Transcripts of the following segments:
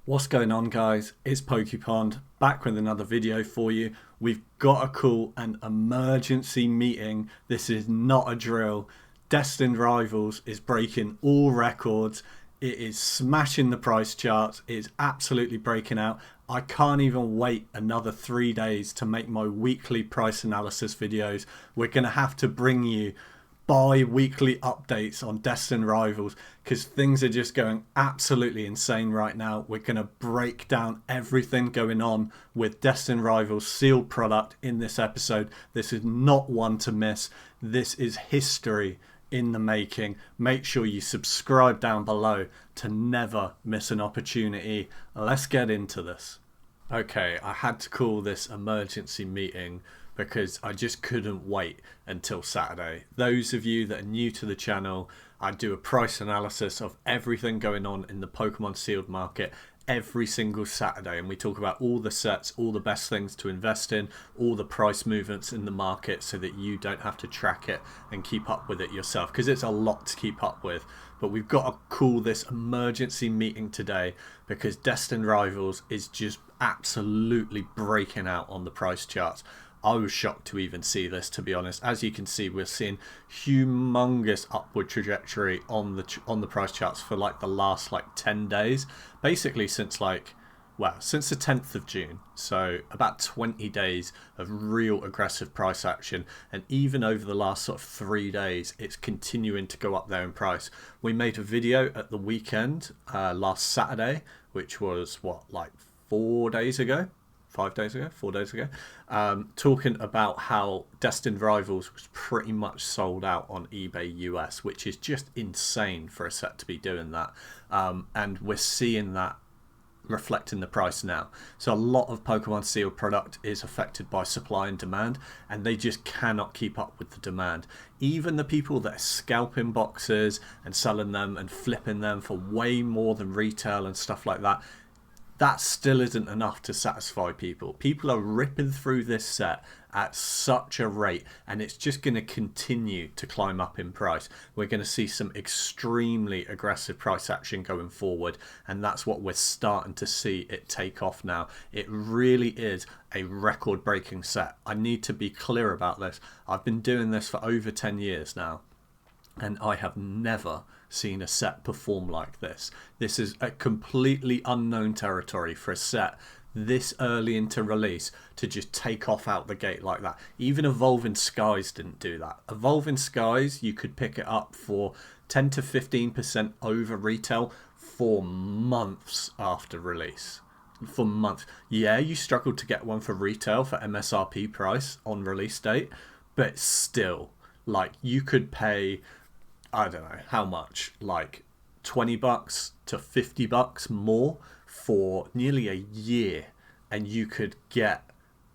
What's going on, guys? It's PokePond back with another video for you. We've got to call an emergency meeting. This is not a drill. Destined Rivals is breaking all records. It is smashing the price charts. It's absolutely breaking out. I can't even wait another 3 days to make my weekly price analysis videos. We're going to have to bring you bi-weekly updates on Destined Rivals because things are just going absolutely insane right now. We're going to break down everything going on with Destined Rivals sealed product in this episode. This is not one to miss. This is history in the making. Make sure you subscribe down below to never miss an opportunity. Let's get into this. Okay, I had to call this emergency meeting because I just couldn't wait until Saturday. Those of you that are new to the channel, I do a price analysis of everything going on in the Pokemon sealed market every single Saturday, and we talk about all the sets, all the best things to invest in, all the price movements in the market so that you don't have to track it and keep up with it yourself, because it's a lot to keep up with. But we've got to call this emergency meeting today because Destined Rivals is just absolutely breaking out on the price charts. I was shocked to even see this, to be honest. As you can see, we're seeing humongous upward trajectory on the price charts for like the last 10 days, basically since since the 10th of June. So about 20 days of real aggressive price action, and even over the last sort of 3 days, it's continuing to go up there in price. We made a video at the weekend last Saturday, which was 4 days ago. 5 days ago, 4 days ago, talking about how Destined Rivals was pretty much sold out on eBay US, which is just insane for a set to be doing that. And we're seeing that reflecting the price now. So a lot of Pokemon sealed product is affected by supply and demand, and they just cannot keep up with the demand. Even the people that are scalping boxes and selling them and flipping them for way more than retail and stuff like that, that still isn't enough to satisfy people. People are ripping through this set at such a rate, and it's just going to continue to climb up in price. We're going to see some extremely aggressive price action going forward, and that's what we're starting to see it take off now. It really is a record-breaking set. I need to be clear about this. I've been doing this for over 10 years now, and I have never seen a set perform like this. This is a completely unknown territory for a set this early into release to just take off out the gate like that. Even Evolving Skies didn't do that. Evolving Skies, you could pick it up for 10 to 15% over retail for months after release. For months. Yeah, you struggled to get one for retail for MSRP price on release date, but still, you could pay, I don't know how much, $20 to $50 more for nearly a year, and you could get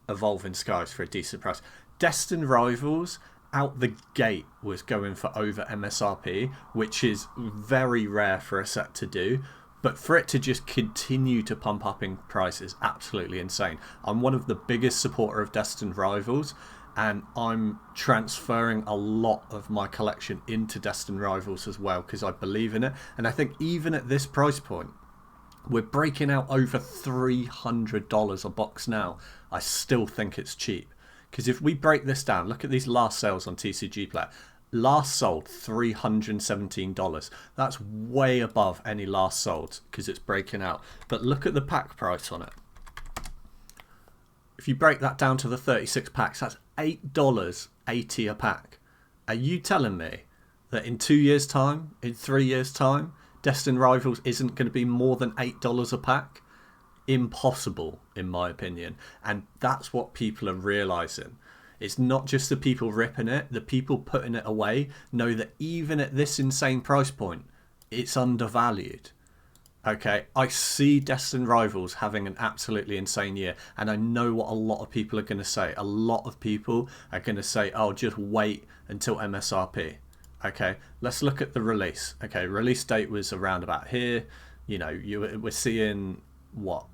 Evolving Skies for a decent price. Destined Rivals out the gate was going for over MSRP, which is very rare for a set to do, but for it to just continue to pump up in price is absolutely insane. I'm one of the biggest supporter of Destined Rivals, and I'm transferring a lot of my collection into Destined Rivals as well because I believe in it. And I think even at this price point, we're breaking out over $300 a box now. I still think it's cheap, because if we break this down, look at these last sales on TCG Player. Last sold $317. That's way above any last sold because it's breaking out. But look at the pack price on it. If you break that down to the 36 packs, that's $8.80 a pack. Are you telling me that in 2 years' time, in 3 years' time, Destined Rivals isn't going to be more than $8 a pack? Impossible, in my opinion. And that's what people are realizing. It's not just the people ripping it. The people putting it away know that even at this insane price point, it's undervalued. Okay, I see Destined Rivals having an absolutely insane year, and I know what a lot of people are going to say. A lot of people are going to say, oh, just wait until MSRP. Okay, let's look at the release. Okay, release date was around about here. We're seeing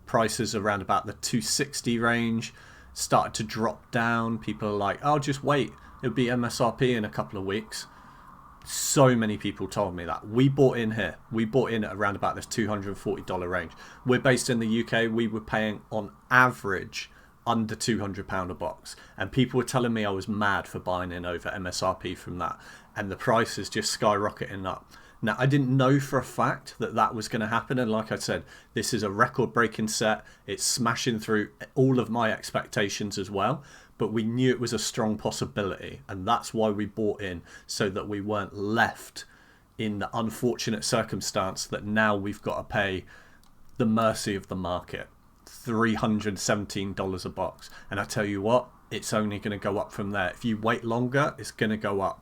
prices around about the 260 range. Started to drop down. People are like, oh, just wait. It'll be MSRP in a couple of weeks. So many people told me that. We bought in here. We bought in at around about this $240 range. We're based in the UK. We were paying on average under £200 a box. And people were telling me I was mad for buying in over MSRP from that. And the price is just skyrocketing up. Now, I didn't know for a fact that that was going to happen. And like I said, this is a record-breaking set. It's smashing through all of my expectations as well. But we knew it was a strong possibility. And that's why we bought in, so that we weren't left in the unfortunate circumstance that now we've got to pay the mercy of the market. $317 a box. And I tell you what, it's only going to go up from there. If you wait longer, it's going to go up.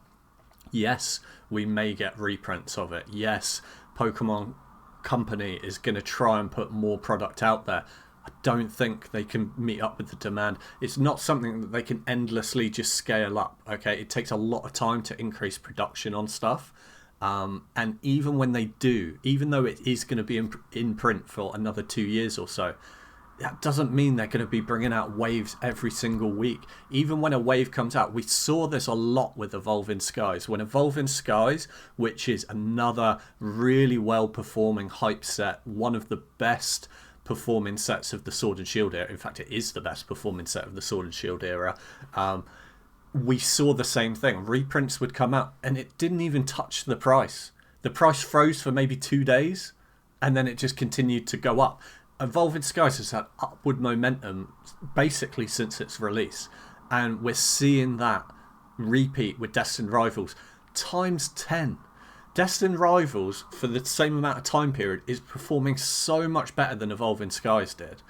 Yes, we may get reprints of it. Yes, Pokemon Company is going to try and put more product out there. I don't think they can meet up with the demand. It's not something that they can endlessly just scale up. Okay, it takes a lot of time to increase production on stuff. And even when they do, even though it is going to be in print for another 2 years or so, that doesn't mean they're going to be bringing out waves every single week. Even when a wave comes out, we saw this a lot with Evolving Skies. When Evolving Skies, which is another really well-performing hype set, one of the best performing sets of the Sword and Shield era. In fact, it is the best performing set of the Sword and Shield era. We saw the same thing. Reprints would come out and it didn't even touch the price. The price froze for maybe 2 days and then it just continued to go up. Evolving Skies has had upward momentum basically since its release, and we're seeing that repeat with Destined Rivals times 10. Destined Rivals, for the same amount of time period, is performing so much better than Evolving Skies did.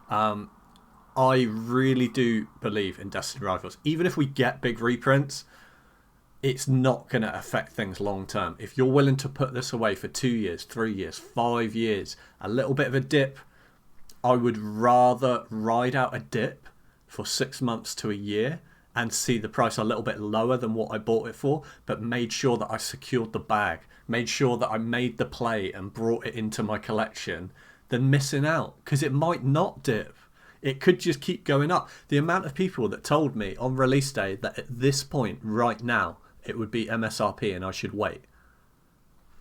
I really do believe in Destined Rivals. Even if we get big reprints, it's not going to affect things long term. If you're willing to put this away for 2 years, 3 years, 5 years, a little bit of a dip, I would rather ride out a dip for 6 months to a year and see the price a little bit lower than what I bought it for, but made sure that I secured the bag, made sure that I made the play and brought it into my collection, than missing out, because it might not dip. It could just keep going up. The amount of people that told me on release day that at this point right now it would be MSRP and I should wait.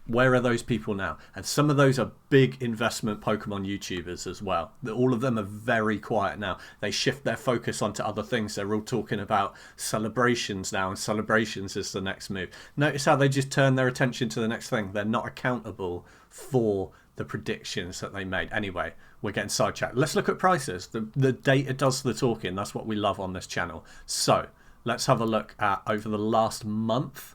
Where are those people now? And some of those are big investment Pokemon YouTubers as well. All of them are very quiet now. They shift their focus onto other things. They're all talking about celebrations now, and celebrations is the next move. Notice how they just turn their attention to the next thing. They're not accountable for the predictions that they made. Anyway, we're getting sidetracked. Let's look at prices. The data does the talking. That's what we love on this channel. So let's have a look at over the last month.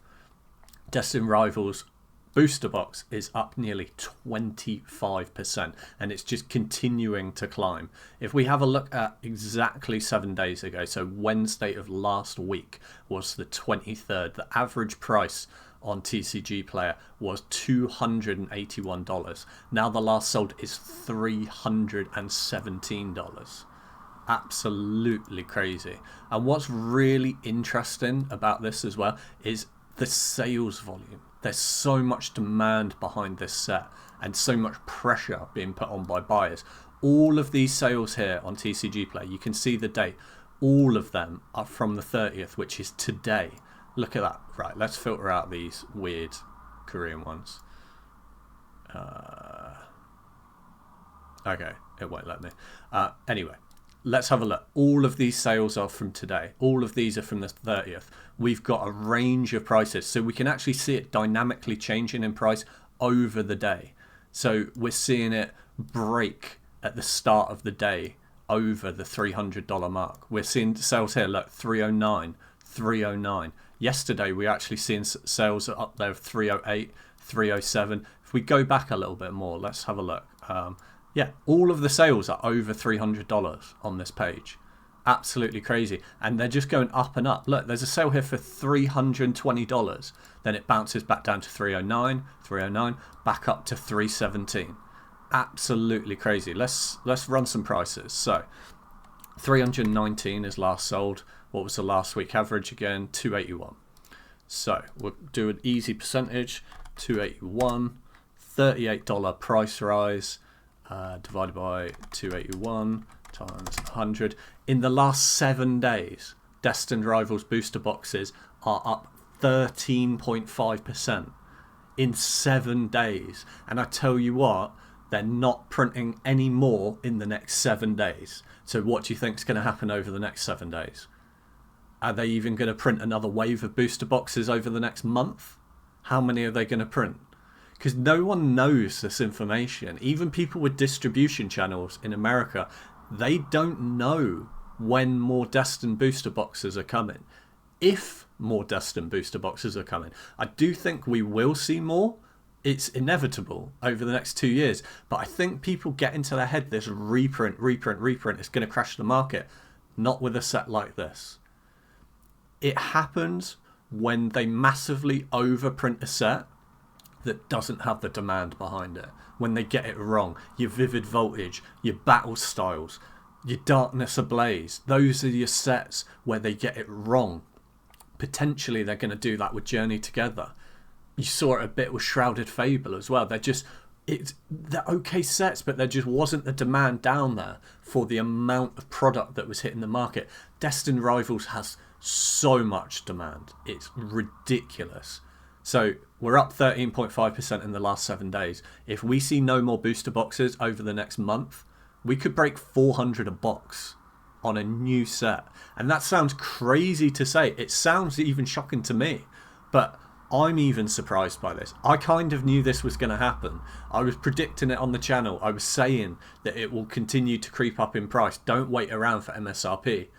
Destined Rivals booster box is up nearly 25%, and it's just continuing to climb. If we have a look at exactly 7 days ago, so Wednesday of last week was the 23rd, the average price on TCG Player was $281. Now the last sold is $317. Absolutely crazy. And what's really interesting about this as well is the sales volume. There's so much demand behind this set and so much pressure being put on by buyers. All of these sales here on TCG Play, you can see the date. All of them are from the 30th, which is today. Look at that. Right, let's filter out these weird Korean ones. Okay, it won't let me. Anyway, let's have a look. All of these sales are from today. All of these are from the 30th. We've got a range of prices, so we can actually see it dynamically changing in price over the day. So we're seeing it break at the start of the day over the $300 mark. We're seeing sales here, look, 309, 309. Yesterday, we actually seen sales up there of 308, 307. If we go back a little bit more, let's have a look. Yeah, all of the sales are over $300 on this page. Absolutely crazy. And they're just going up and up. Look, there's a sale here for $320. Then it bounces back down to 309, 309, back up to 317. Absolutely crazy. Let's run some prices. So 319 is last sold. What was the last week average again? 281. So we'll do an easy percentage. 281, $38 price rise. Divided by 281 times 100. In the last 7 days, Destined Rivals booster boxes are up 13.5% in 7 days. And I tell you what, they're not printing any more in the next 7 days. So what do you think is going to happen over the next 7 days? Are they even going to print another wave of booster boxes over the next month? How many are they going to print? Because no one knows this information. Even people with distribution channels in America, they don't know when more Destined booster boxes are coming. If more Destined booster boxes are coming. I do think we will see more. It's inevitable over the next 2 years. But I think people get into their head this reprint is going to crash the market. Not with a set like this. It happens when they massively overprint a set that doesn't have the demand behind it. When they get it wrong. Your Vivid Voltage, your Battle Styles, your Darkness Ablaze. Those are your sets where they get it wrong. Potentially they're going to do that with Journey Together. You saw it a bit with Shrouded Fable as well. They're okay sets, but there just wasn't the demand down there for the amount of product that was hitting the market. Destined Rivals has so much demand. It's ridiculous. So we're up 13.5% in the last 7 days. If we see no more booster boxes over the next month, we could break 400 a box on a new set. And that sounds crazy to say. It sounds even shocking to me. But I'm even surprised by this. I kind of knew this was going to happen. I was predicting it on the channel. I was saying that it will continue to creep up in price. Don't wait around for MSRP.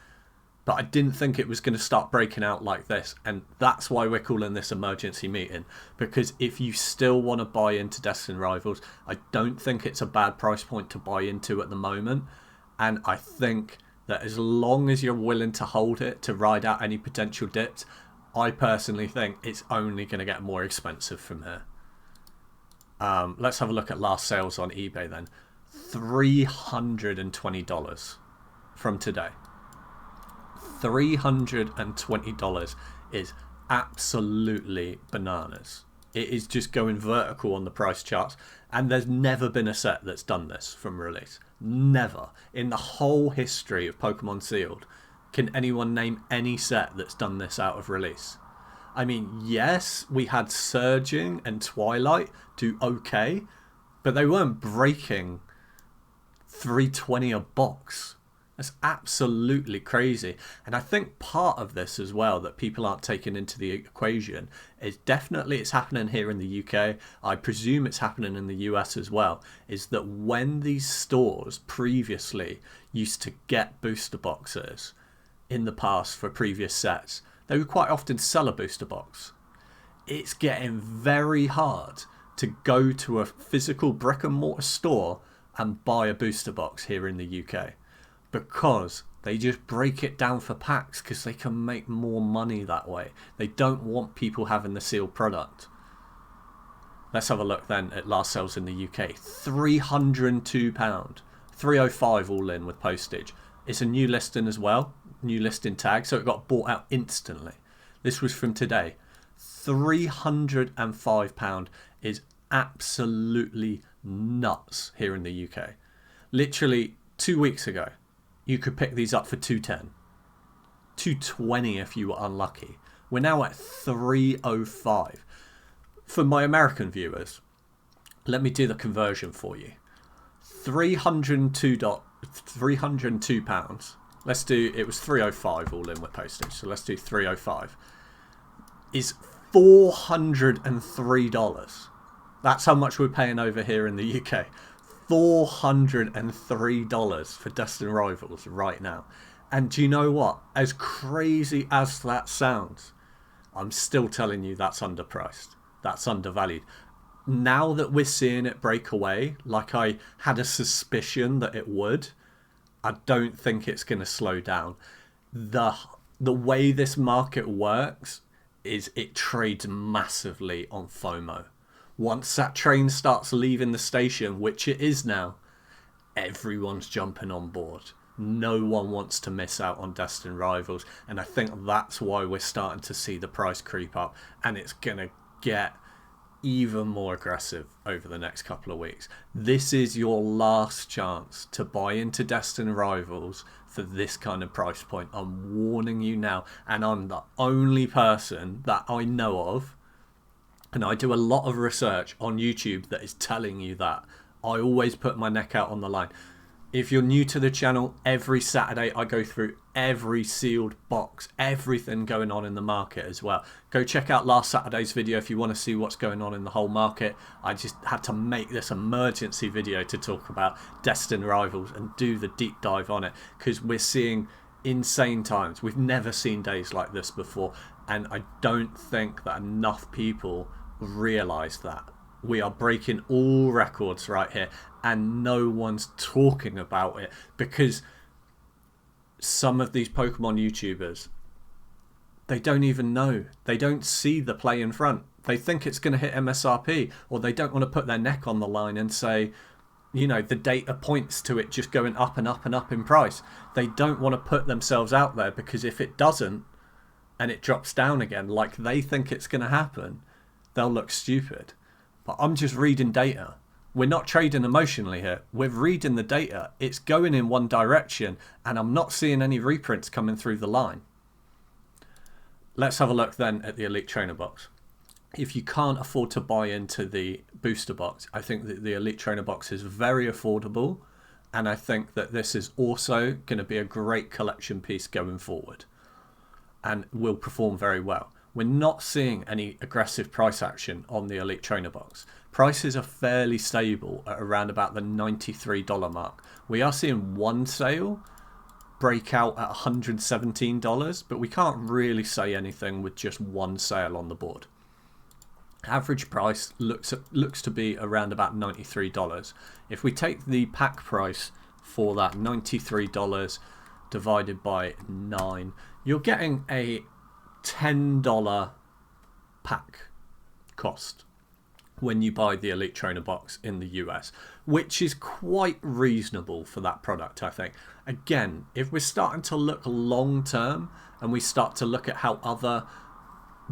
But I didn't think it was going to start breaking out like this. And that's why we're calling this emergency meeting. Because if you still want to buy into Destined Rivals, I don't think it's a bad price point to buy into at the moment. And I think that as long as you're willing to hold it, to ride out any potential dips, I personally think it's only going to get more expensive from here. Let's have a look at last sales on eBay then. $320 from today. $320 is absolutely bananas. It is just going vertical on the price charts, and there's never been a set that's done this from release. Never. In the whole history of Pokemon Sealed, can anyone name any set that's done this out of release? I mean, yes, we had Surging and Twilight do okay, but they weren't breaking $320 a box. That's absolutely crazy. And I think part of this as well that people aren't taking into the equation is definitely it's happening here in the UK. I presume it's happening in the US as well. Is that when these stores previously used to get booster boxes in the past for previous sets, they would quite often sell a booster box. It's getting very hard to go to a physical brick and mortar store and buy a booster box here in the UK. Because they just break it down for packs because they can make more money that way. They don't want people having the sealed product. Let's have a look then at last sales in the UK. £302. 305 all in with postage. It's a new listing as well. New listing tag. So it got bought out instantly. This was from today. £305 is absolutely nuts here in the UK. Literally 2 weeks ago, you could pick these up for $210, $220 if you were unlucky. We're now at $305. For my American viewers, let me do the conversion for you. £302. Let's do, it was 305 all in with postage, so let's do 305. Is $403. That's how much we're paying over here in the UK. $403 for Destined Rivals right now. And do you know what? As crazy as that sounds, I'm still telling you that's underpriced. That's undervalued. Now that we're seeing it break away, like I had a suspicion that it would, I don't think it's going to slow down. The way this market works is it trades massively on FOMO. Once that train starts leaving the station, which it is now, everyone's jumping on board. No one wants to miss out on Destined Rivals. And I think that's why we're starting to see the price creep up. And it's going to get even more aggressive over the next couple of weeks. This is your last chance to buy into Destined Rivals for this kind of price point. I'm warning you now, and I'm the only person that I know of, and I do a lot of research on YouTube that is telling you that. I always put my neck out on the line. If you're new to the channel, every Saturday I go through every sealed box, everything going on in the market as well. Go check out last Saturday's video if you want to see what's going on in the whole market. I just had to make this emergency video to talk about Destined Rivals and do the deep dive on it, because we're seeing insane times. We've never seen days like this before, and I don't think that enough people realise that. We are breaking all records right here, and no one's talking about it, because some of these Pokemon YouTubers, they don't even know. They don't see the play in front. They think it's going to hit MSRP, or they don't want to put their neck on the line and say, you know, the data points to it just going up and up and up in price. They don't want to put themselves out there, because if it doesn't and it drops down again like they think it's going to happen, they'll look stupid. But I'm just reading data. We're not trading emotionally here. We're reading the data. It's going in one direction, and I'm not seeing any reprints coming through the line. Let's have a look then at the Elite Trainer box. If you can't afford to buy into the booster box, I think that the Elite Trainer box is very affordable, and I think that this is also going to be a great collection piece going forward and will perform very well. We're not seeing any aggressive price action on the Elite Trainer box. Prices are fairly stable at around about the $93 mark. We are seeing one sale break out at $117, but we can't really say anything with just one sale on the board. Average price looks to be around about $93. If we take the pack price for that $93 divided by 9, you're getting a $10 pack cost when you buy the Elite Trainer box in the US, which is quite reasonable for that product, I think. Again, if we're starting to look long term and we start to look at how other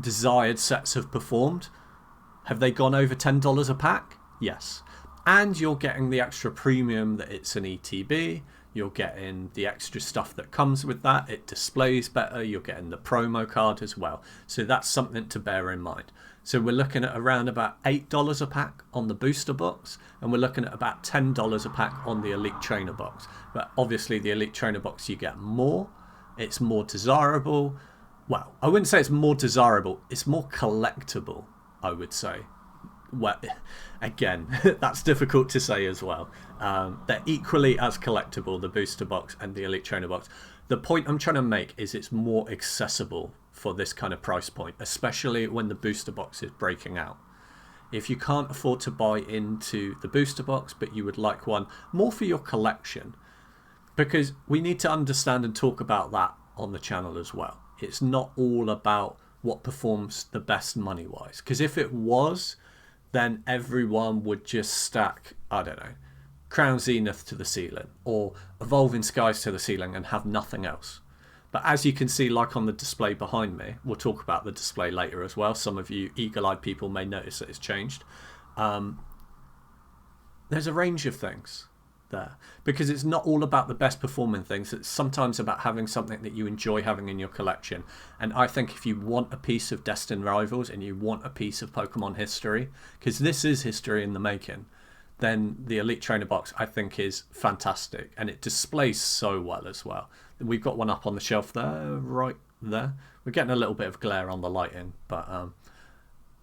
desired sets have performed, have they gone over $10 a pack? Yes. And you're getting the extra premium that it's an ETB. You're getting the extra stuff that comes with that. It displays better. You're getting the promo card as well. So that's something to bear in mind. So we're looking at around about $8 a pack on the booster box, and we're looking at about $10 a pack on the Elite Trainer box. But obviously the Elite Trainer box, you get more. It's more desirable. Well, I wouldn't say it's more desirable. It's more collectible, I would say. Well, again, that's difficult to say as well. They're equally as collectible, the booster box and the Elite Trainer box. The point I'm trying to make is it's more accessible for this kind of price point, especially when the booster box is breaking out. If you can't afford to buy into the booster box, but you would like one more for your collection, because we need to understand and talk about that on the channel as well. It's not all about what performs the best money-wise, because if it was, then everyone would just stack, I don't know, Crown Zenith to the ceiling or Evolving Skies to the ceiling and have nothing else. But as you can see, like on the display behind me, we'll talk about the display later as well. Some of you eagle-eyed people may notice that it's changed. There's a range of things there, because it's not all about the best performing things. It's sometimes about having something that you enjoy having in your collection. And I think if you want a piece of Destined Rivals and you want a piece of Pokemon history, because this is history in the making, then the Elite Trainer box I think is fantastic, and it displays so well as well. We've got one up on the shelf there, right there. We're getting a little bit of glare on the lighting, but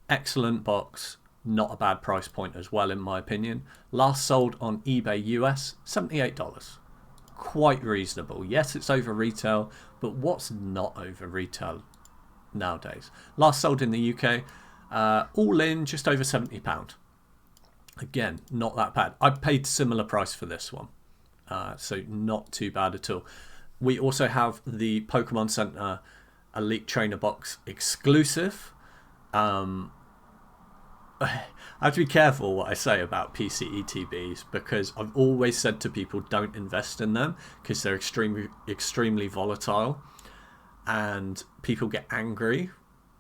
excellent box. Not a bad price point as well, in my opinion. Last sold on eBay US, $78. Quite reasonable. Yes, it's over retail, but what's not over retail nowadays? Last sold in the UK, all in just over £70. Again, not that bad. I paid similar price for this one, so not too bad at all. We also have the Pokemon Center Elite Trainer box exclusive. I have to be careful what I say about PC ETBs, because I've always said to people, don't invest in them because they're extremely volatile, and people get angry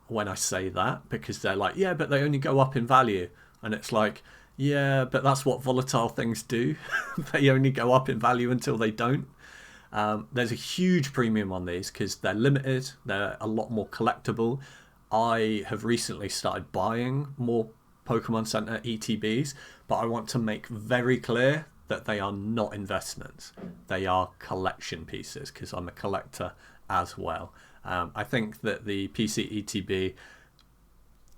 when I say that, because they're like, yeah, but they only go up in value. And it's like, yeah, but that's what volatile things do. They only go up in value until they don't. There's a huge premium on these because they're limited, they're a lot more collectible. I have recently started buying more Pokemon Center ETBs, but I want to make very clear that they are not investments. They are collection pieces because I'm a collector as well. I think that the PC ETB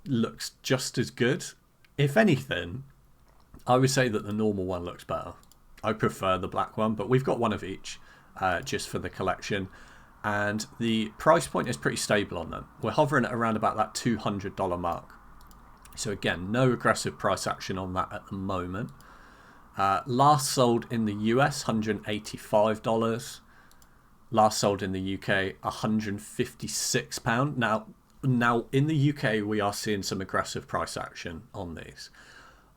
looks just as good. If anything, I would say that the normal one looks better. I prefer the black one, but we've got one of each just for the collection. And the price point is pretty stable on them. We're hovering at around about that $200 mark. So again, no aggressive price action on that at the moment. Last sold in the US, $185. Last sold in the UK, £156. Now in the UK, we are seeing some aggressive price action on these.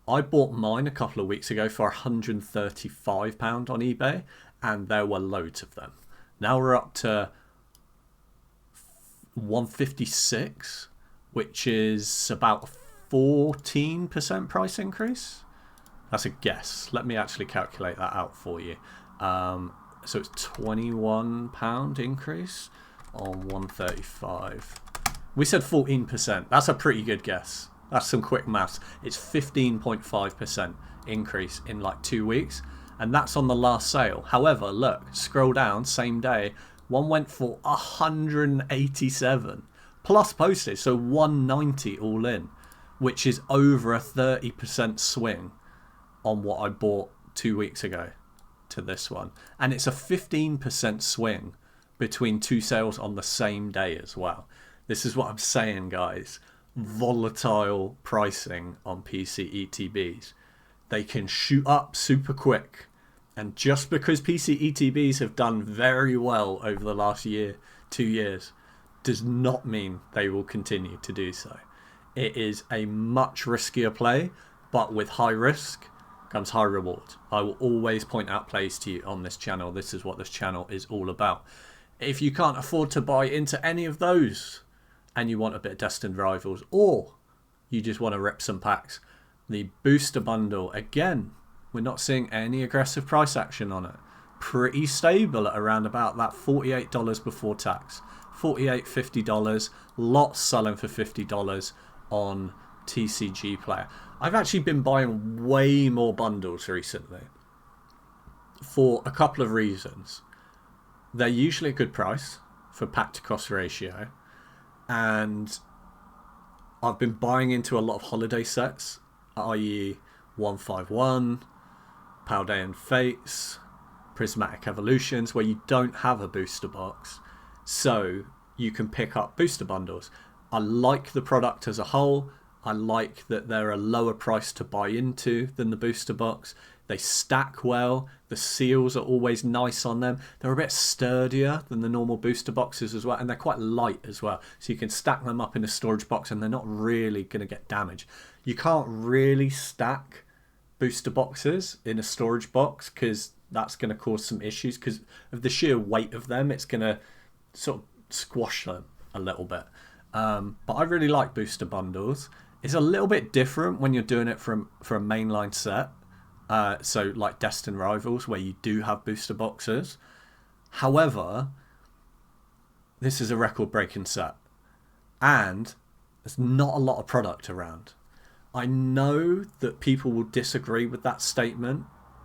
I bought mine a couple of weeks ago for £135 on eBay, and there were loads of them. Now we're up to 156, which is about a 14% price increase. That's a guess. Let me actually calculate that out for you. So it's £21 increase on 135. We said 14%. That's a pretty good guess. That's some quick maths. It's 15.5% increase in like 2 weeks. And that's on the last sale. However, look, scroll down, same day, one went for 187 plus postage, so 190 all in, which is over a 30% swing on what I bought 2 weeks ago to this one. And it's a 15% swing between two sales on the same day as well. This is what I'm saying, guys. Volatile pricing on PC ETBs. They can shoot up super quick. And just because PC ETBs have done very well over the last year, 2 years, does not mean they will continue to do so. It is a much riskier play, but with high risk comes high reward. I will always point out plays to you on this channel. This is what this channel is all about. If you can't afford to buy into any of those and you want a bit of Destined Rivals, or you just want to rip some packs, the booster bundle, again, we're not seeing any aggressive price action on it. Pretty stable at around about that $48 before tax. $48, $50. Lots selling for $50 on TCG Player. I've actually been buying way more bundles recently for a couple of reasons. They're usually a good price for pack to cost ratio, and I've been buying into a lot of holiday sets, i.e. 151, Paldean Fates, Prismatic Evolutions, where you don't have a booster box, so you can pick up booster bundles. I like the product as a whole. I like that they're a lower price to buy into than the booster box. They stack well. The seals are always nice on them. They're a bit sturdier than the normal booster boxes as well, and they're quite light as well. So you can stack them up in a storage box and they're not really going to get damaged. You can't really stack booster boxes in a storage box because that's going to cause some issues because of the sheer weight of them. It's going to sort of squash them a little bit. But I really like booster bundles. It's a little bit different when you're doing it for a mainline set. So like Destined Rivals, where you do have booster boxes. However, this is a record-breaking set. And there's not a lot of product around. I know that people will disagree with that statement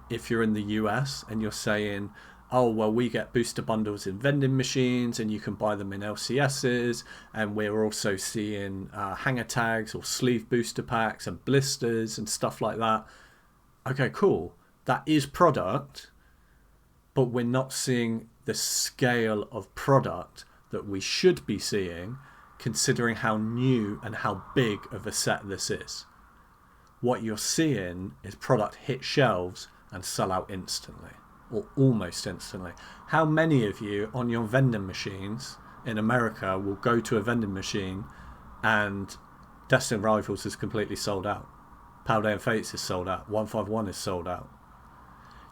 if you're in the US and you're saying, oh, well, we get booster bundles in vending machines and you can buy them in LCSs, and we're also seeing hanger tags or sleeve booster packs and blisters and stuff like that. Okay, cool. That is product, but we're not seeing the scale of product that we should be seeing, considering how new and how big of a set this is. What you're seeing is product hit shelves and sell out instantly, or almost instantly. How many of you on your vending machines in America will go to a vending machine and Destined Rivals is completely sold out? Paldean Fates is sold out. 151 is sold out.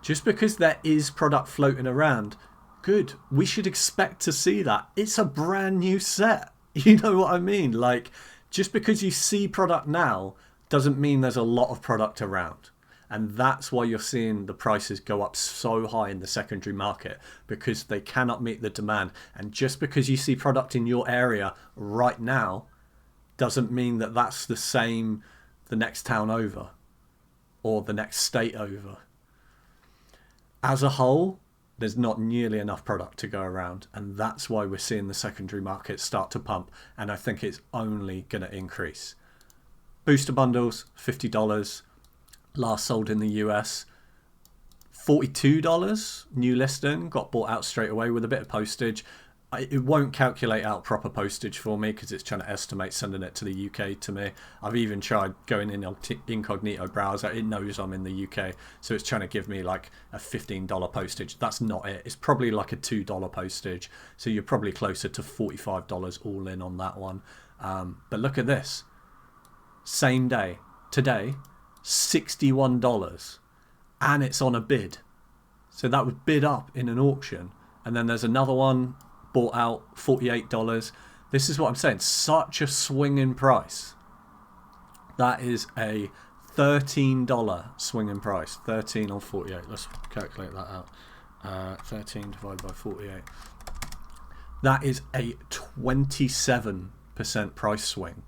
Just because there is product floating around, good. We should expect to see that. It's a brand new set. You know what I mean? Like, just because you see product now doesn't mean there's a lot of product around. And that's why you're seeing the prices go up so high in the secondary market, because they cannot meet the demand. And just because you see product in your area right now doesn't mean that that's the same the next town over or the next state over. As a whole, there's not nearly enough product to go around, and that's why we're seeing the secondary market start to pump, and I think it's only going to increase. Booster bundles, $50, last sold in the US. $42, new listing, got bought out straight away with a bit of postage. It won't calculate out proper postage for me because it's trying to estimate sending it to the UK to me. I've even tried going in incognito browser. It knows I'm in the UK, so it's trying to give me like a $15 postage. That's not it. It's probably like a $2 postage, so you're probably closer to $45 all in on that one. But look at this. Same day, today, $61, and it's on a bid. So that was bid up in an auction. And then there's another one bought out, $48. This is what I'm saying, such a swing in price. That is a $13 swing in price. 13 on 48. Let's calculate that out. 13 divided by 48. That is a 27% price swing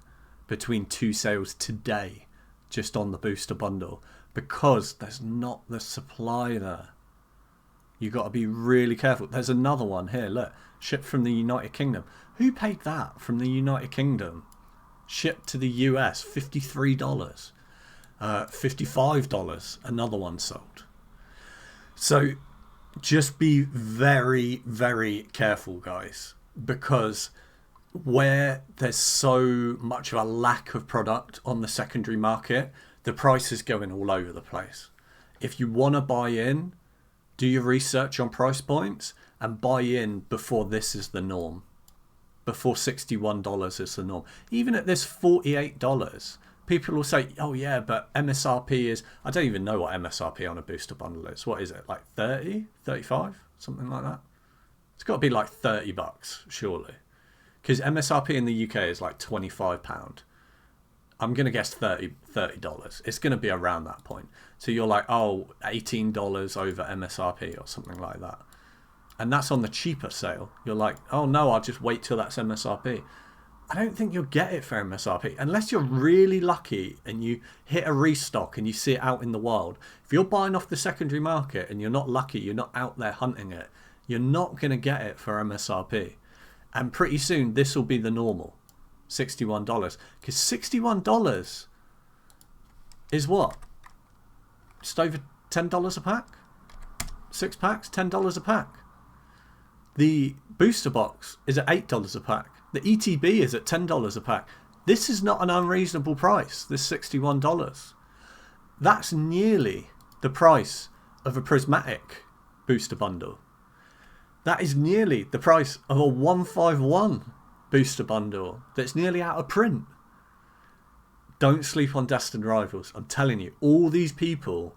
between two sales today, just on the booster bundle, because there's not the supply there. You got to be really careful. There's another one here, look, shipped from the United Kingdom. Who paid that from the United Kingdom? Shipped to the US, $53. $55, another one sold. So just be very, very careful, guys, because where there's so much of a lack of product on the secondary market, the price is going all over the place. If you want to buy in, do your research on price points and buy in before this is the norm. Before $61 is the norm. Even at this $48, people will say, oh yeah, but MSRP is... I don't even know what MSRP on a booster bundle is. What is it, like 30, 35, something like that? It's got to be like 30 bucks, surely. Because MSRP in the UK is like £25. I'm going to guess $30. It's going to be around that point. So you're like, oh, $18 over MSRP or something like that. And that's on the cheaper sale. You're like, oh no, I'll just wait till that's MSRP. I don't think you'll get it for MSRP unless you're really lucky and you hit a restock and you see it out in the wild. If you're buying off the secondary market and you're not lucky, you're not out there hunting it, you're not going to get it for MSRP. And pretty soon this will be the normal. $61, because $61 is what? Just over $10 a pack? 6 packs, $10 a pack. The booster box is at $8 a pack. The ETB is at $10 a pack. This is not an unreasonable price, this $61. That's nearly the price of a prismatic booster bundle. That is nearly the price of a 151 booster bundle that's nearly out of print. Don't sleep on Destined Rivals. I'm telling you, all these people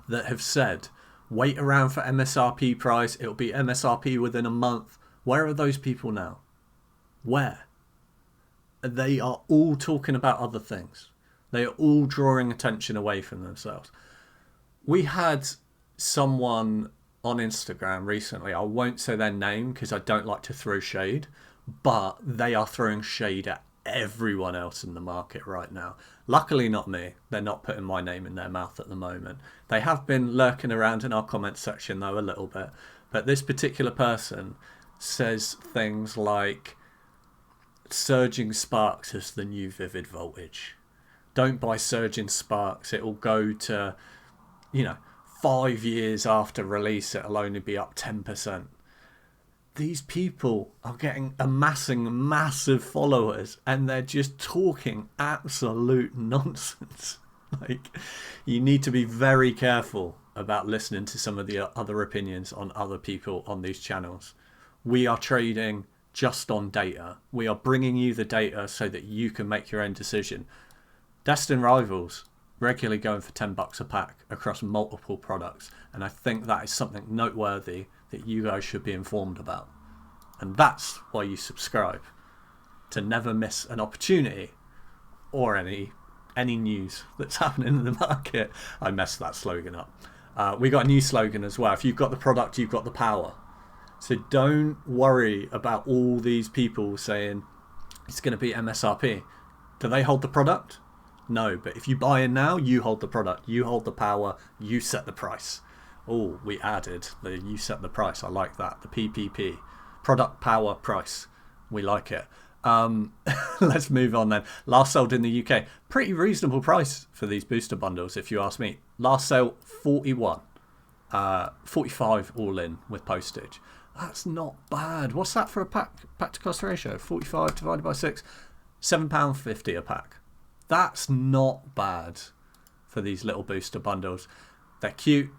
that have said wait around for MSRP price, it'll be MSRP within a month, where are those people now? Where? They are all talking about other things. They are all drawing attention away from themselves. We had someone on Instagram recently, I won't say their name because I don't like to throw shade, but they are throwing shade at everyone else in the market right now. Luckily not me. They're not putting my name in their mouth at the moment. They have been lurking around in our comment section though a little bit. But this particular person says things like, Surging Sparks is the new Vivid Voltage. Don't buy Surging Sparks. It will go to, 5 years after release, it'll only be up 10%. These people are amassing massive followers and they're just talking absolute nonsense. You need to be very careful about listening to some of the other opinions on other people on these channels. We are trading just on data. We are bringing you the data so that you can make your own decision. Destined Rivals regularly going for $10 a pack across multiple products, and I think that is something noteworthy that you guys should be informed about. And that's why you subscribe, to never miss an opportunity or any any news that's happening in the market. I messed that slogan up. We got a new slogan as well. If you've got the product, you've got the power. So don't worry about all these people saying it's going to be MSRP. Do they hold the product? No, but if you buy in now, you hold the product, you hold the power, you set the price. Oh, we added the you set the price. I like that. The PPP, product, power, price. We like it. Let's move on then. Last sold in the UK. Pretty reasonable price for these booster bundles, if you ask me. Last sale, 41. 45 all in with postage. That's not bad. What's that for a pack to cost ratio? 45 divided by 6. £7.50 a pack. That's not bad for these little booster bundles. They're cute.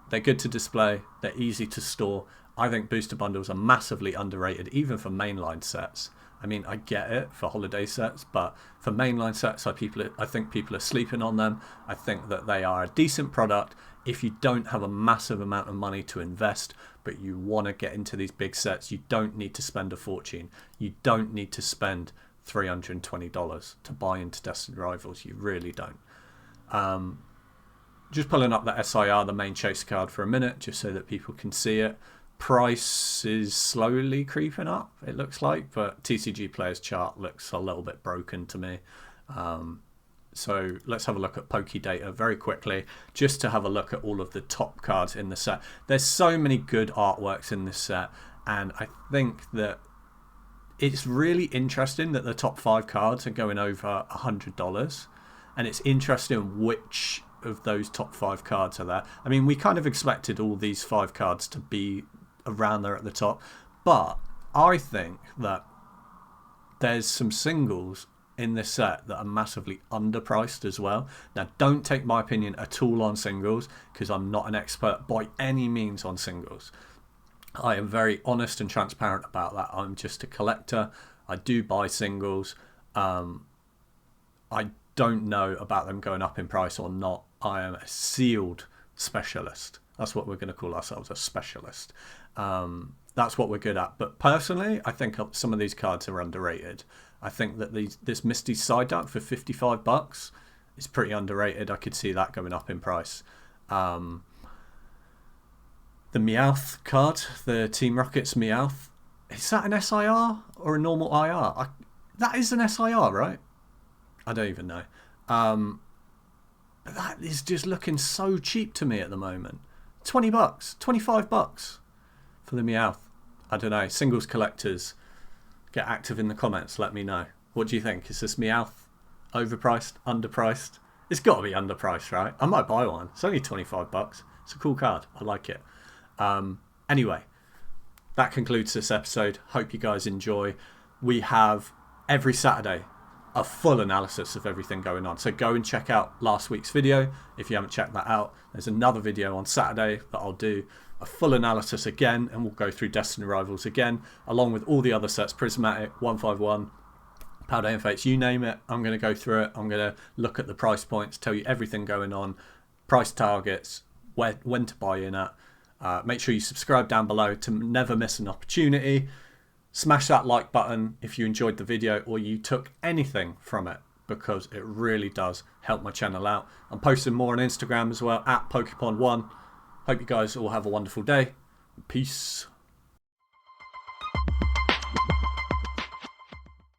They're good to display. They're easy to store. I think booster bundles are massively underrated, even for mainline sets. I mean, I get it for holiday sets, but for mainline sets, I think people are sleeping on them. I think that they are a decent product if you don't have a massive amount of money to invest, but you want to get into these big sets. You don't need to spend a fortune. You don't need to spend $320 to buy into Destined Rivals. You really don't. Just pulling up the SIR, the main chase card, for a minute, just so that people can see it. Price is slowly creeping up, it looks like, but TCG Players chart looks a little bit broken to me. So let's have a look at Poke data very quickly, just to have a look at all of the top cards in the set. There's so many good artworks in this set, and I think that it's really interesting that the top 5 cards are going over $100, and it's interesting which of those top 5 cards are there. I mean, we kind of expected all these 5 cards to be around there at the top, but I think that there's some singles in this set that are massively underpriced as well. Now, don't take my opinion at all on singles, because I'm not an expert by any means on singles. I am very honest and transparent about that. I'm just a collector. I do buy singles. I don't know about them going up in price or not. I am a sealed specialist. That's what we're going to call ourselves, a specialist. That's what we're good at. But personally, I think some of these cards are underrated. I think that this Misty Psyduck for $55 is pretty underrated. I could see that going up in price. The Meowth card, the Team Rockets Meowth, is that an SIR or a normal IR? That is an SIR, right? I don't even know. But that is just looking so cheap to me at the moment. $20, $25 for the Meowth. I don't know. Singles collectors, get active in the comments. Let me know. What do you think? Is this Meowth overpriced, underpriced? It's got to be underpriced, right? I might buy one. It's only $25. It's a cool card. I like it. Anyway, that concludes this episode. Hope you guys enjoy. We have every Saturday a full analysis of everything going on. So go and check out last week's video if you haven't checked that out. There's another video on Saturday that I'll do a full analysis again, and we'll go through Destined Rivals again, along with all the other sets, Prismatic, 151, Paldean Fates, you name it. I'm going to go through it. I'm going to look at the price points, tell you everything going on, price targets, when to buy in at. Make sure you subscribe down below to never miss an opportunity. Smash that like button if you enjoyed the video or you took anything from it, because it really does help my channel out. I'm posting more on Instagram as well, at PokePond1. Hope you guys all have a wonderful day. Peace.